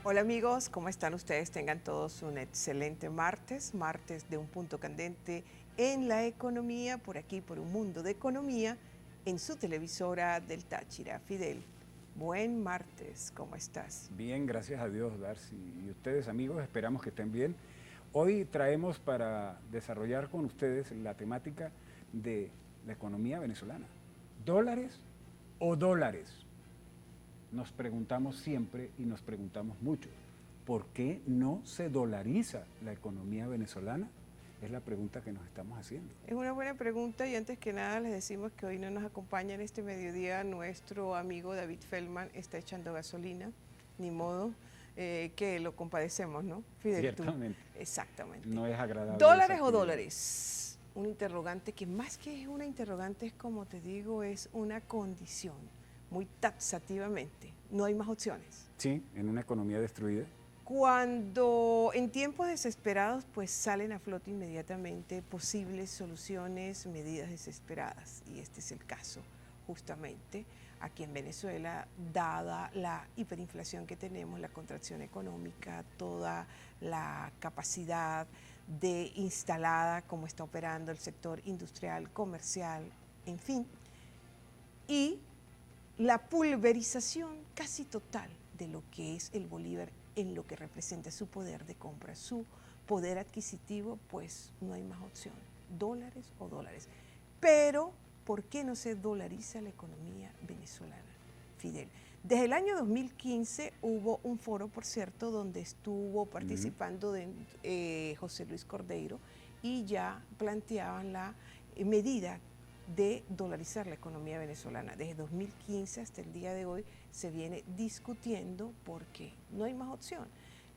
Hola amigos, ¿cómo están ustedes? Tengan todos un excelente martes, martes de un punto candente en la economía, por aquí, por un mundo de economía, en su televisora del Táchira. Fidel, buen martes, ¿cómo estás? Bien, gracias a Dios, Darcy. Y ustedes, amigos, esperamos que estén bien. Hoy traemos para desarrollar con ustedes la temática de la economía venezolana. ¿Dólares o dólares? Nos preguntamos siempre y nos preguntamos mucho. ¿Por qué no se dolariza la economía venezolana? Es la pregunta que nos estamos haciendo. Es una buena pregunta y antes que nada les decimos que hoy no nos acompaña en este mediodía nuestro amigo David Feldman, está echando gasolina, ni modo. Que lo compadecemos, ¿no? Fidel, tú. Ciertamente, Exactamente. no es agradable esa ¿Dólares o actividad. dólares? Un interrogante que más que es una interrogante es, como te digo, es una condición, muy taxativamente. No hay más opciones. Sí, en una economía destruida. Cuando en tiempos desesperados, pues salen a flote inmediatamente posibles soluciones, medidas desesperadas. Y este es el caso, justamente, aquí en Venezuela, dada la hiperinflación que tenemos, la contracción económica, toda la capacidad de instalada, como está operando el sector industrial, comercial, en fin, y la pulverización casi total de lo que es el bolívar en lo que representa su poder de compra, su poder adquisitivo, pues no hay más opción, dólares o dólares. Pero, ¿por qué no se dolariza la economía venezolana, Fidel? Desde el año 2015 hubo un foro, por cierto, donde estuvo participando José Luis Cordeiro y ya planteaban la medida de dolarizar la economía venezolana. Desde 2015 hasta el día de hoy se viene discutiendo porque no hay más opción.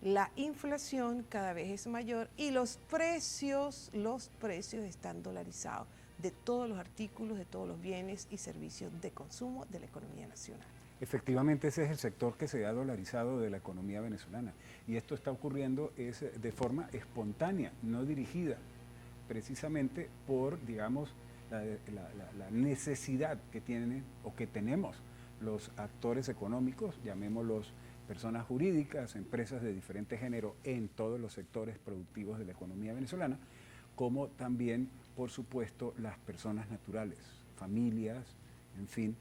La inflación cada vez es mayor y los precios están dolarizados de todos los artículos, de todos los bienes y servicios de consumo de la economía nacional. Efectivamente, ese es el sector que se ha dolarizado de la economía venezolana. Y esto está ocurriendo de forma espontánea, no dirigida, precisamente por, digamos, la necesidad que tienen o que tenemos los actores económicos, llamémoslos personas jurídicas, empresas de diferente género en todos los sectores productivos de la economía venezolana, como también, por supuesto, las personas naturales, familias, en fin,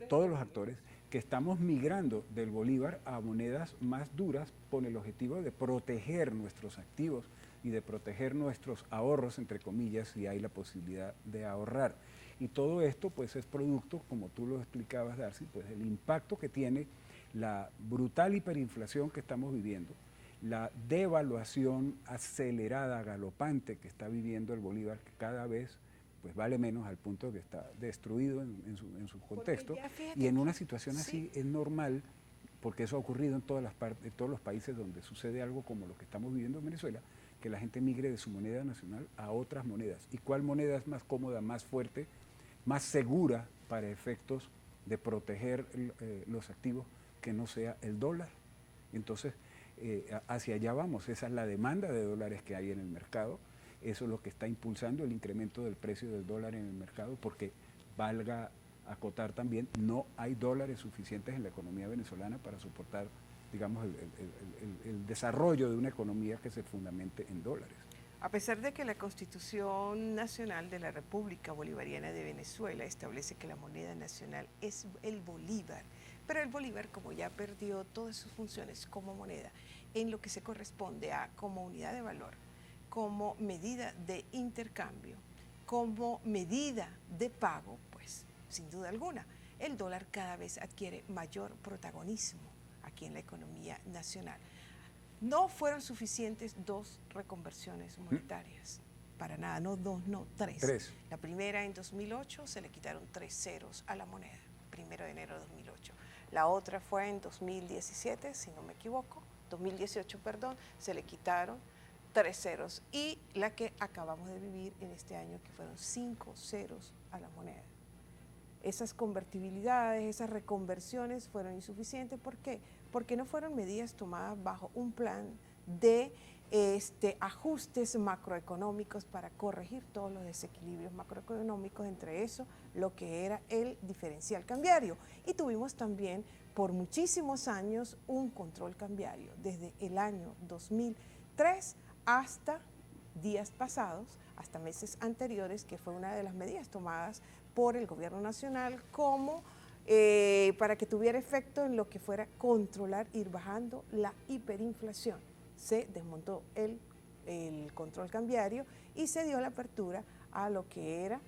todos los actores que estamos migrando del bolívar a monedas más duras con el objetivo de proteger nuestros activos y de proteger nuestros ahorros, entre comillas, si hay la posibilidad de ahorrar. Y todo esto pues es producto, como tú lo explicabas, Darcy, pues del impacto que tiene la brutal hiperinflación que estamos viviendo, la devaluación acelerada, galopante que está viviendo el bolívar, que cada vez pues vale menos al punto que está destruido en su contexto. Y en una situación así es normal, porque eso ha ocurrido en todas las partes, en todos los países donde sucede algo como lo que estamos viviendo en Venezuela, que la gente migre de su moneda nacional a otras monedas. ¿Y cuál moneda es más cómoda, más fuerte, más segura para efectos de proteger los activos que no sea el dólar? Entonces, hacia allá vamos. Esa es la demanda de dólares que hay en el mercado. Eso es lo que está impulsando el incremento del precio del dólar en el mercado, porque valga acotar también, no hay dólares suficientes en la economía venezolana para soportar, digamos, el desarrollo de una economía que se fundamente en dólares. A pesar de que la Constitución Nacional de la República Bolivariana de Venezuela establece que la moneda nacional es el bolívar, pero el bolívar, como ya perdió todas sus funciones como moneda, en lo que se corresponde a como unidad de valor, como medida de intercambio, como medida de pago, pues sin duda alguna, el dólar cada vez adquiere mayor protagonismo aquí en la economía nacional. No fueron suficientes 2 reconversiones monetarias, para nada, no 2, no 3. 3. La primera en 2008 se le quitaron 3 ceros a la moneda, 1 de enero de 2008. La otra fue en 2017, si no me equivoco, 2018, perdón, se le quitaron 3 ceros. Y la que acabamos de vivir en este año, que fueron 5 ceros a la moneda. Esas convertibilidades, esas reconversiones fueron insuficientes. ¿Por qué? Porque no fueron medidas tomadas bajo un plan de ajustes macroeconómicos para corregir todos los desequilibrios macroeconómicos, entre eso lo que era el diferencial cambiario. Y tuvimos también por muchísimos años un control cambiario, desde el año 2003 hasta días pasados, hasta meses anteriores, que fue una de las medidas tomadas por el gobierno nacional como para que tuviera efecto en lo que fuera controlar, ir bajando la hiperinflación. Se desmontó el control cambiario y se dio la apertura a lo que era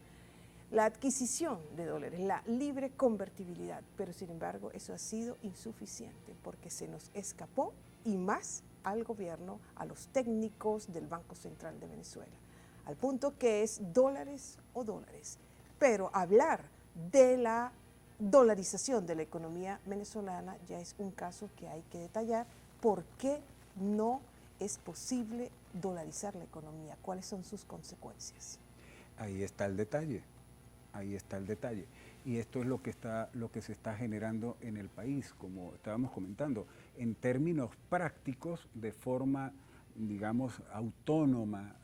la adquisición de dólares, la libre convertibilidad, pero sin embargo eso ha sido insuficiente porque se nos escapó y más al gobierno, a los técnicos del Banco Central de Venezuela, al punto que es dólares o dólares. Pero hablar de la dolarización de la economía venezolana ya es un caso que hay que detallar. ¿Por qué no es posible dolarizar la economía? ¿Cuáles son sus consecuencias? Ahí está el detalle. Ahí está el detalle. Y esto es lo que se está generando en el país, como estábamos comentando, en términos prácticos, de forma, digamos, autónoma,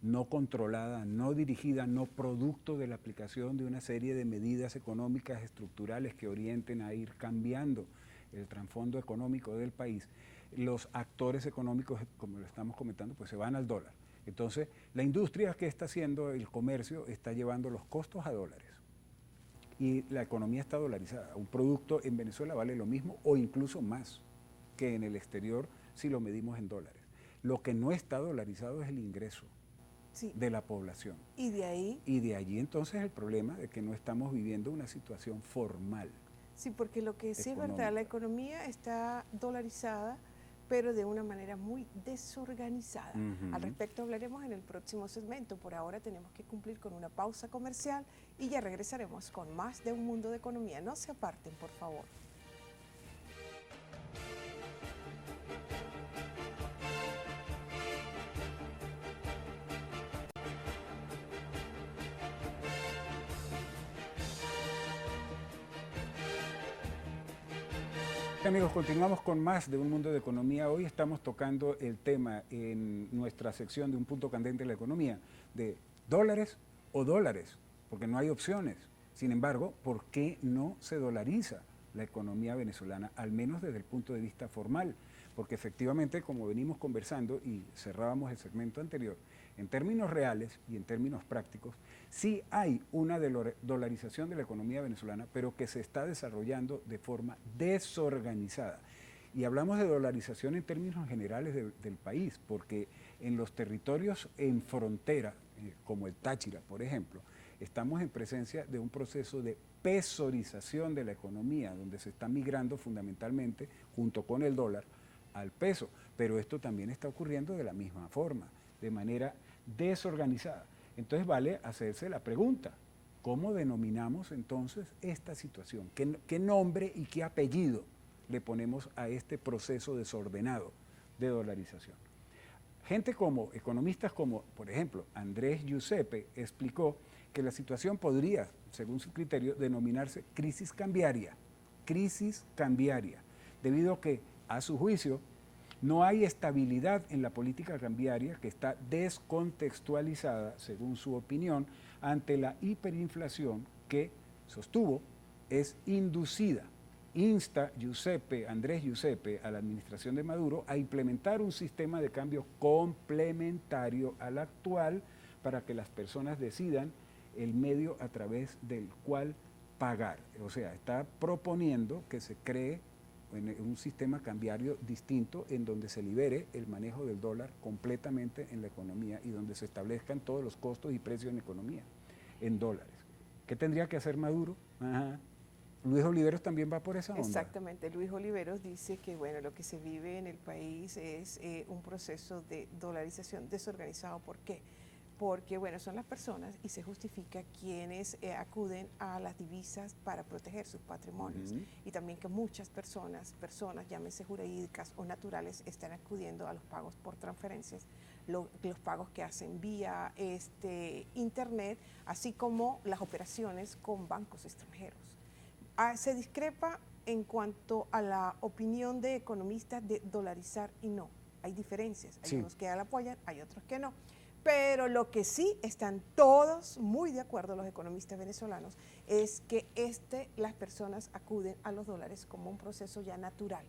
no controlada, no dirigida, no producto de la aplicación de una serie de medidas económicas estructurales que orienten a ir cambiando el trasfondo económico del país. Los actores económicos, como lo estamos comentando, pues se van al dólar. Entonces, la industria que está haciendo el comercio está llevando los costos a dólares y la economía está dolarizada. Un producto en Venezuela vale lo mismo o incluso más que en el exterior si lo medimos en dólares. Lo que no está dolarizado es el ingreso de la población. ¿Y de ahí? Y de allí entonces el problema de que no estamos viviendo una situación formal. Sí, porque lo que sí es verdad, la economía está dolarizada, pero de una manera muy desorganizada. Al respecto hablaremos en el próximo segmento. Por ahora tenemos que cumplir con una pausa comercial y ya regresaremos con más de Un Mundo de Economía. No se aparten, por favor. Amigos, continuamos con más de Un Mundo de Economía. Hoy estamos tocando el tema en nuestra sección de Un Punto Candente de la Economía, de dólares o dólares, porque no hay opciones. Sin embargo, ¿por qué no se dolariza la economía venezolana, al menos desde el punto de vista formal? Porque efectivamente, como venimos conversando y cerrábamos el segmento anterior, en términos reales y en términos prácticos, sí hay una dolarización de la economía venezolana, pero que se está desarrollando de forma desorganizada. Y hablamos de dolarización en términos generales del país, porque en los territorios en frontera, como el Táchira, por ejemplo, estamos en presencia de un proceso de pesorización de la economía, donde se está migrando fundamentalmente, junto con el dólar, al peso. Pero esto también está ocurriendo de la misma forma, de manera desorganizada. Entonces vale hacerse la pregunta, ¿cómo denominamos entonces esta situación? ¿Qué nombre y qué apellido le ponemos a este proceso desordenado de dolarización? Economistas como, por ejemplo, Andrés Giuseppe, explicó que la situación podría, según su criterio, denominarse crisis cambiaria, debido a que, a su juicio, no hay estabilidad en la política cambiaria, que está descontextualizada, según su opinión, ante la hiperinflación que, sostuvo, es inducida. Insta Andrés Giuseppe, a la administración de Maduro a implementar un sistema de cambio complementario al actual para que las personas decidan el medio a través del cual pagar. O sea, está proponiendo que se cree un sistema cambiario distinto en donde se libere el manejo del dólar completamente en la economía y donde se establezcan todos los costos y precios en economía en dólares. ¿Qué tendría que hacer Maduro? Luis Oliveros también va por esa onda. Exactamente, Luis Oliveros dice que bueno, lo que se vive en el país es un proceso de dolarización desorganizado. ¿Por qué? Porque bueno, son las personas, y se justifica, quienes acuden a las divisas para proteger sus patrimonios, y también que muchas personas, llámense jurídicas o naturales, están acudiendo a los pagos por transferencias, los pagos que hacen vía internet, así como las operaciones con bancos extranjeros. Se discrepa en cuanto a la opinión de economistas de dolarizar y no. Hay diferencias, hay unos que la apoyan, hay otros que no. Pero lo que sí están todos muy de acuerdo, los economistas venezolanos, es que las personas acuden a los dólares como un proceso ya natural.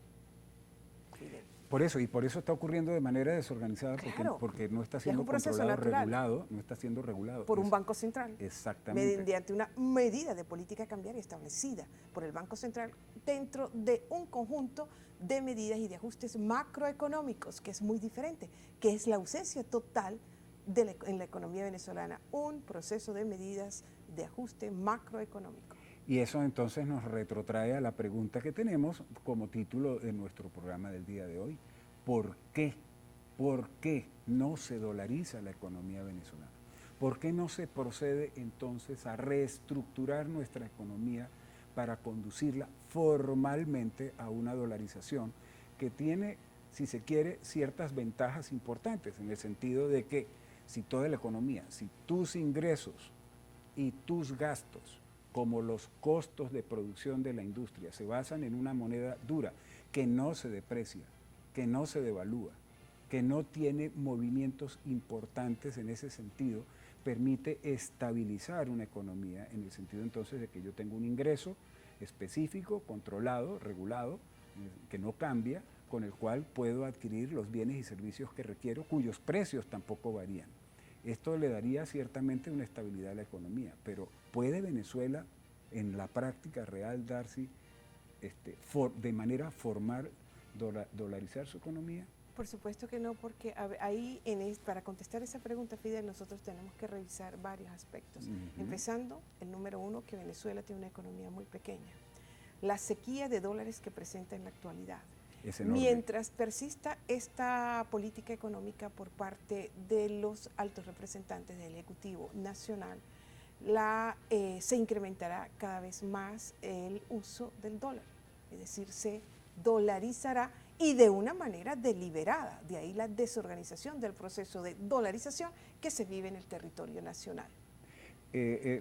Fidel. Por eso está ocurriendo de manera desorganizada, Claro, porque no está es siendo un proceso controlado, natural. regulado, no está siendo regulado. Por un banco central. Exactamente. Mediante una medida de política cambiaria establecida por el Banco Central dentro de un conjunto de medidas y de ajustes macroeconómicos, que es muy diferente, que es la ausencia total en la economía venezolana, un proceso de medidas de ajuste macroeconómico. Y eso entonces nos retrotrae a la pregunta que tenemos como título de nuestro programa del día de hoy. ¿Por qué? ¿Por qué no se dolariza la economía venezolana? ¿Por qué no se procede entonces a reestructurar nuestra economía para conducirla formalmente a una dolarización que tiene, si se quiere, ciertas ventajas importantes, en el sentido de que si toda la economía, si tus ingresos y tus gastos, como los costos de producción de la industria, se basan en una moneda dura que no se deprecia, que no se devalúa, que no tiene movimientos importantes en ese sentido, permite estabilizar una economía en el sentido entonces de que yo tengo un ingreso específico, controlado, regulado, que no cambia, con el cual puedo adquirir los bienes y servicios que requiero, cuyos precios tampoco varían. Esto le daría ciertamente una estabilidad a la economía, pero ¿puede Venezuela en la práctica real darse de manera formal dolarizar su economía? Por supuesto que no, porque ahí para contestar esa pregunta, Fidel, nosotros tenemos que revisar varios aspectos. Empezando, el número uno, que Venezuela tiene una economía muy pequeña. La sequía de dólares que presenta en la actualidad. Mientras persista esta política económica por parte de los altos representantes del Ejecutivo Nacional, se incrementará cada vez más el uso del dólar, es decir, se dolarizará y de una manera deliberada, de ahí la desorganización del proceso de dolarización que se vive en el territorio nacional.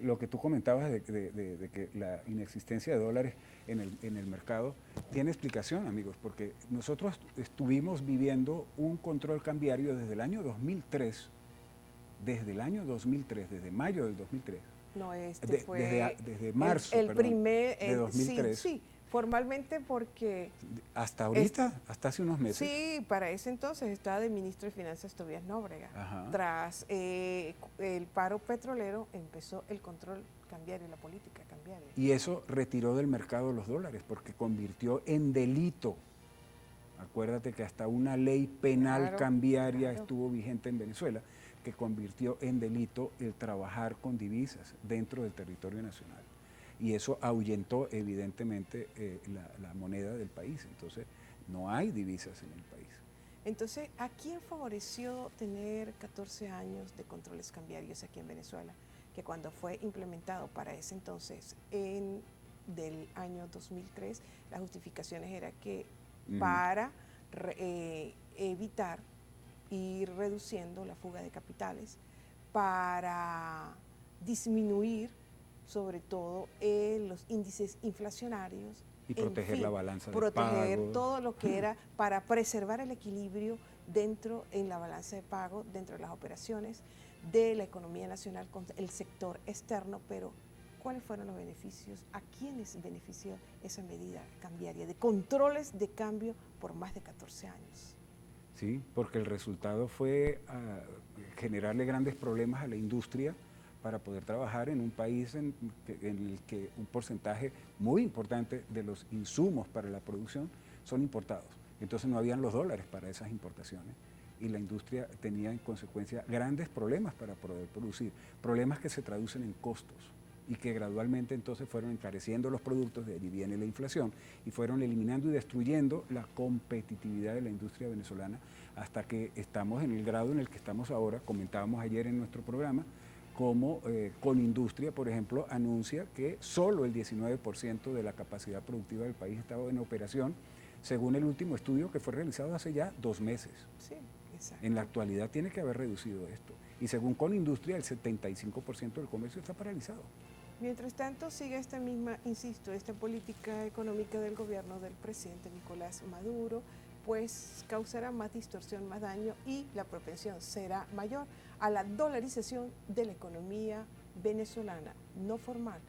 Lo que tú comentabas de que la inexistencia de dólares en el mercado tiene explicación, amigos, porque nosotros estuvimos viviendo un control cambiario desde el año 2003, desde mayo del 2003. No, fue desde marzo de 2003. Sí, formalmente porque... Hasta ahorita, hasta hace unos meses. Sí, para ese entonces estaba de ministro de Finanzas Tobías Nóbrega. Ajá. Tras el paro petrolero empezó el control cambiario, la política cambiaria. Y eso retiró del mercado los dólares porque convirtió en delito. Acuérdate que hasta una ley penal cambiaria estuvo vigente en Venezuela, que convirtió en delito el trabajar con divisas dentro del territorio nacional. Y eso ahuyentó evidentemente la moneda del país. Entonces, no hay divisas en el país. Entonces, ¿a quién favoreció tener 14 años de controles cambiarios aquí en Venezuela? Que cuando fue implementado para ese entonces, del año 2003, las justificaciones eran que para evitar ir reduciendo la fuga de capitales, para disminuir sobre todo los índices inflacionarios. Y proteger la balanza de pago. Proteger todo lo que era para preservar el equilibrio en la balanza de pago, dentro de las operaciones de la economía nacional con el sector externo, pero ¿cuáles fueron los beneficios? ¿A quiénes benefició esa medida cambiaria de controles de cambio por más de 14 años? Sí, porque el resultado fue generarle grandes problemas a la industria para poder trabajar en un país en el que un porcentaje muy importante de los insumos para la producción son importados. Entonces no habían los dólares para esas importaciones y la industria tenía en consecuencia grandes problemas para poder producir, problemas que se traducen en costos y que gradualmente entonces fueron encareciendo los productos, de allí viene la inflación, y fueron eliminando y destruyendo la competitividad de la industria venezolana hasta que estamos en el grado en el que estamos ahora. Comentábamos ayer en nuestro programa como Conindustria, por ejemplo, anuncia que solo el 19% de la capacidad productiva del país estaba en operación, según el último estudio que fue realizado hace ya 2 meses. Sí, exacto. En la actualidad tiene que haber reducido esto. Y según Conindustria, el 75% del comercio está paralizado. Mientras tanto, sigue esta misma, insisto, esta política económica del gobierno del presidente Nicolás Maduro, pues causará más distorsión, más daño y la propensión será mayor a la dolarización de la economía venezolana, no formal.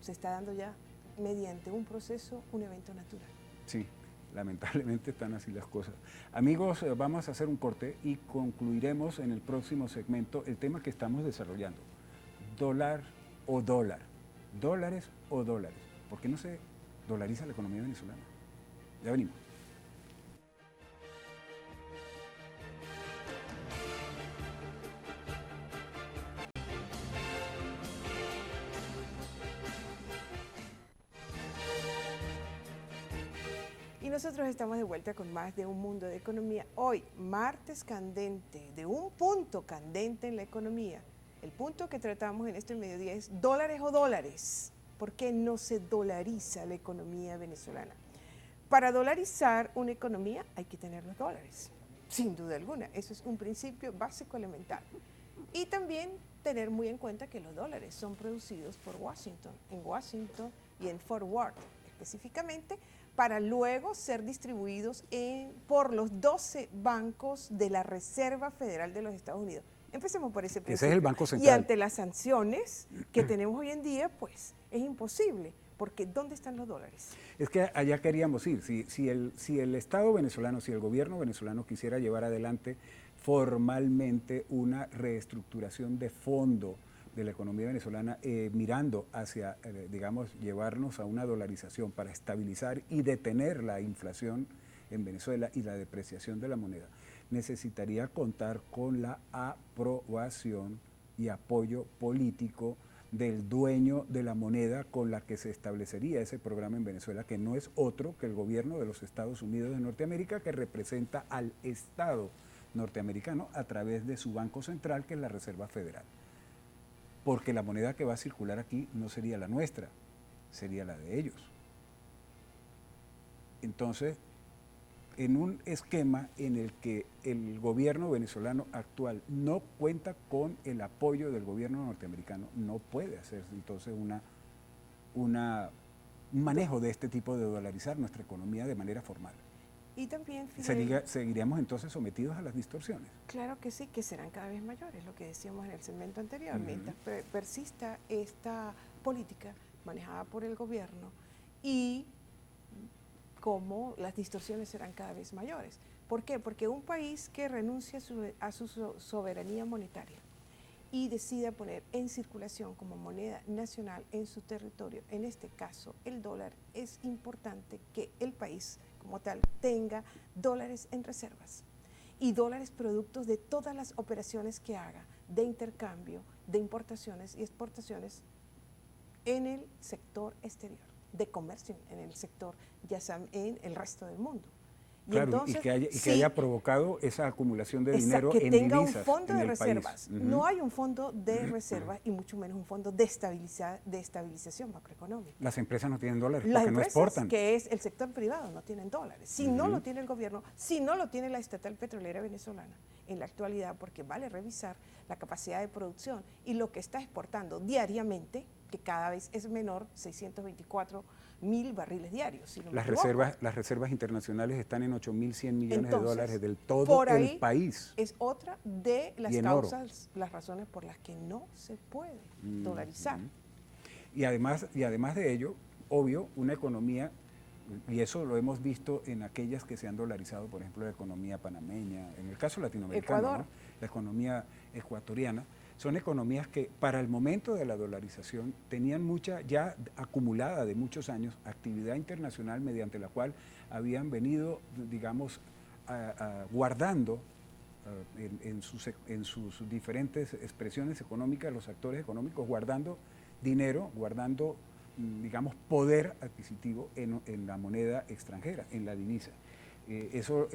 Se está dando ya mediante un proceso, un evento natural. Sí, lamentablemente están así las cosas. Amigos, vamos a hacer un corte y concluiremos en el próximo segmento el tema que estamos desarrollando. Dólar o dólar. Dólares o dólares. ¿Por qué no se dolariza la economía venezolana? Ya venimos. Y nosotros estamos de vuelta con más de Un Mundo de Economía. Hoy, martes candente, de un punto candente en la economía. El punto que tratamos en este mediodía es dólares o dólares. ¿Por qué no se dolariza la economía venezolana? Para dolarizar una economía hay que tener los dólares, sin duda alguna. Eso es un principio básico elemental. Y también tener muy en cuenta que los dólares son producidos por Washington, en Washington y en Fort Worth específicamente, para luego ser distribuidos por los 12 bancos de la Reserva Federal de los Estados Unidos. Empecemos por ese principio. Ese es el Banco Central. Y ante las sanciones que tenemos hoy en día, pues es imposible, porque ¿dónde están los dólares? Es que allá queríamos ir. Si el Estado venezolano, si el gobierno venezolano quisiera llevar adelante formalmente una reestructuración de fondo de la economía venezolana, mirando hacia, digamos, llevarnos a una dolarización para estabilizar y detener la inflación en Venezuela y la depreciación de la moneda, necesitaría contar con la aprobación y apoyo político del dueño de la moneda con la que se establecería ese programa en Venezuela, que no es otro que el gobierno de los Estados Unidos de Norteamérica, que representa al Estado norteamericano a través de su Banco Central, que es la Reserva Federal. Porque la moneda que va a circular aquí no sería la nuestra, sería la de ellos. Entonces, en un esquema en el que el gobierno venezolano actual no cuenta con el apoyo del gobierno norteamericano, no puede hacer entonces un manejo de este tipo de dolarizar nuestra economía de manera formal. Y también, Fidel, ¿Seguiríamos entonces sometidos a las distorsiones? Claro que sí, que serán cada vez mayores, lo que decíamos en el segmento anterior. Mientras persista esta política manejada por el gobierno y cómo las distorsiones serán cada vez mayores. ¿Por qué? Porque un país que renuncia a su soberanía monetaria y decida poner en circulación como moneda nacional en su territorio, en este caso el dólar, es importante que el país como tal tenga dólares en reservas y dólares productos de todas las operaciones que haga de intercambio, de importaciones y exportaciones en el sector exterior, de comercio en el sector, ya saben, en el resto del mundo. Claro, entonces, que haya provocado esa acumulación de dinero que en tenga divisas un fondo en de el reservas. país. No hay un fondo de reservas y mucho menos un fondo de estabilización macroeconómica. Las empresas no tienen dólares Las porque empresas, no exportan. que es el sector privado, no tienen dólares. Si no lo tiene el gobierno, si no lo tiene la estatal petrolera venezolana en la actualidad, porque vale revisar la capacidad de producción y lo que está exportando diariamente, que cada vez es menor, 624.000 barriles diarios. Si no las reservas internacionales están en 8.100 millones de dólares del todo por ahí el país. Es otra de las causas, las razones por las que no se puede dolarizar. Y además de ello, obvio, una economía, y eso lo hemos visto en aquellas que se han dolarizado, por ejemplo, la economía panameña, en el caso latinoamericano, ¿no? La economía ecuatoriana, son economías que para el momento de la dolarización tenían mucha ya acumulada de muchos años actividad internacional mediante la cual habían venido, digamos, guardando en sus diferentes expresiones económicas, los actores económicos guardando dinero, guardando, digamos, poder adquisitivo en la moneda extranjera, en la divisa. Eso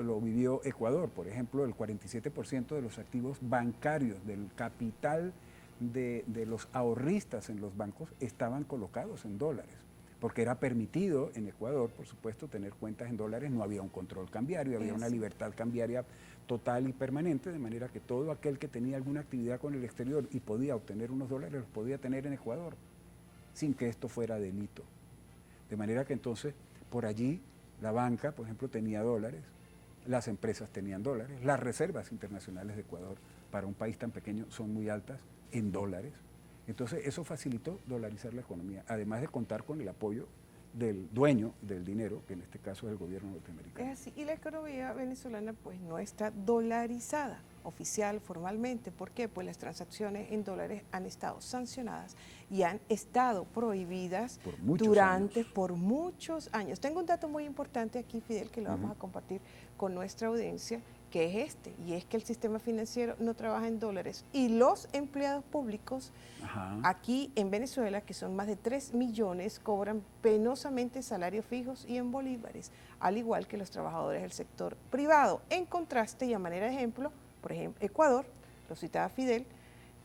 lo vivió Ecuador, por ejemplo, el 47% de los activos bancarios, del capital de los ahorristas en los bancos estaban colocados en dólares, porque era permitido en Ecuador, por supuesto, tener cuentas en dólares, no había un control cambiario, había una libertad cambiaria total y permanente, de manera que todo aquel que tenía alguna actividad con el exterior y podía obtener unos dólares, los podía tener en Ecuador, sin que esto fuera delito. De manera que entonces, por allí, la banca, por ejemplo, tenía dólares, las empresas tenían dólares, las reservas internacionales de Ecuador para un país tan pequeño son muy altas en dólares. Entonces eso facilitó dolarizar la economía, además de contar con el apoyo del dueño del dinero, que en este caso es el gobierno norteamericano. Es así, y la economía venezolana pues no está dolarizada oficial, formalmente. ¿Por qué? Pues las transacciones en dólares han estado sancionadas y han estado prohibidas por muchos años. Tengo un dato muy importante aquí, Fidel, que lo vamos a compartir con nuestra audiencia, que es este, y es que el sistema financiero no trabaja en dólares y los empleados públicos aquí en Venezuela, que son más de 3 millones, cobran penosamente salarios fijos y en bolívares, al igual que los trabajadores del sector privado. En contraste, y a manera de ejemplo, por ejemplo, Ecuador, lo citaba Fidel,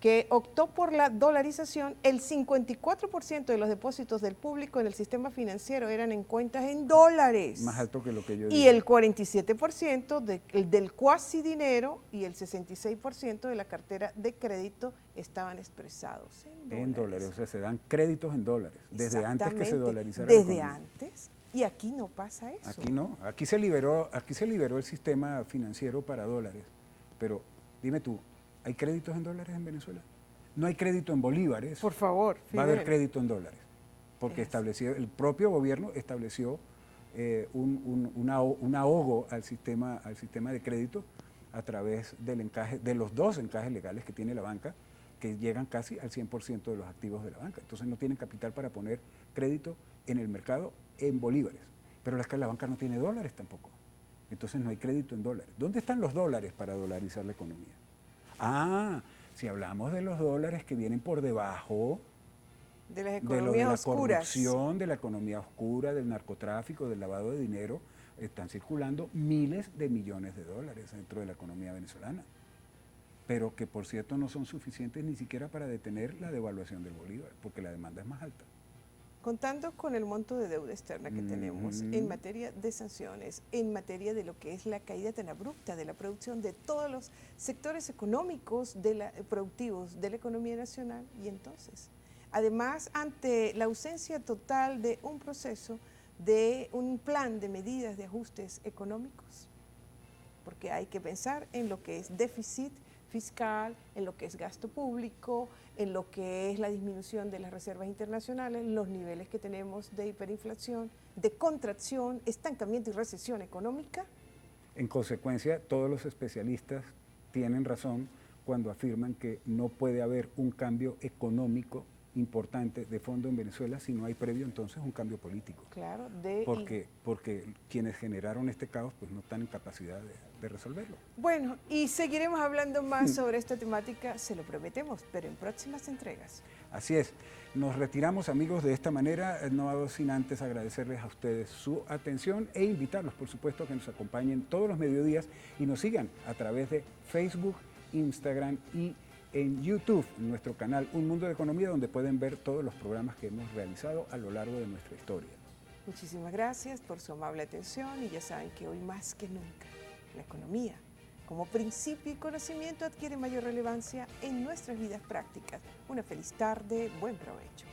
que optó por la dolarización. El 54% de los depósitos del público en el sistema financiero eran en cuentas en dólares. Más alto que lo que yo digo. Y el 47% del cuasi dinero y el 66% de la cartera de crédito estaban expresados en dólares. O sea, se dan créditos en dólares, desde antes que se dolarizara. Desde antes, y aquí no pasa eso. Aquí no, aquí se liberó el sistema financiero para dólares, pero dime tú, ¿hay créditos en dólares en Venezuela? No hay crédito en bolívares. Por favor, Fidel. Va a haber crédito en dólares, porque el propio gobierno estableció un ahogo al sistema de crédito a través de los dos encajes legales que tiene la banca, que llegan casi al 100% de los activos de la banca. Entonces no tienen capital para poner crédito en el mercado en bolívares, pero la banca no tiene dólares tampoco. Entonces no hay crédito en dólares. ¿Dónde están los dólares para dolarizar la economía? Si hablamos de los dólares que vienen por debajo de las economías oscuras, corrupción, de la economía oscura, del narcotráfico, del lavado de dinero, están circulando miles de millones de dólares dentro de la economía venezolana, pero que por cierto no son suficientes ni siquiera para detener la devaluación del bolívar, porque la demanda es más alta. Contando con el monto de deuda externa que tenemos en materia de sanciones, en materia de lo que es la caída tan abrupta de la producción de todos los sectores económicos productivos de la economía nacional, y entonces, además, ante la ausencia total de un proceso, de un plan de medidas de ajustes económicos, porque hay que pensar en lo que es déficit fiscal, en lo que es gasto público, en lo que es la disminución de las reservas internacionales, los niveles que tenemos de hiperinflación, de contracción, estancamiento y recesión económica. En consecuencia, todos los especialistas tienen razón cuando afirman que no puede haber un cambio económico importante de fondo en Venezuela si no hay previo entonces un cambio político. Claro, porque quienes generaron este caos pues no están en capacidad de resolverlo. Bueno, y seguiremos hablando más sobre esta temática, se lo prometemos, pero en próximas entregas. Así es. Nos retiramos, amigos, de esta manera, no sin antes agradecerles a ustedes su atención e invitarlos, por supuesto, a que nos acompañen todos los mediodías y nos sigan a través de Facebook, Instagram y en YouTube, en nuestro canal Un Mundo de Economía, donde pueden ver todos los programas que hemos realizado a lo largo de nuestra historia. Muchísimas gracias por su amable atención y ya saben que hoy más que nunca la economía como principio y conocimiento adquiere mayor relevancia en nuestras vidas prácticas. Una feliz tarde, buen provecho.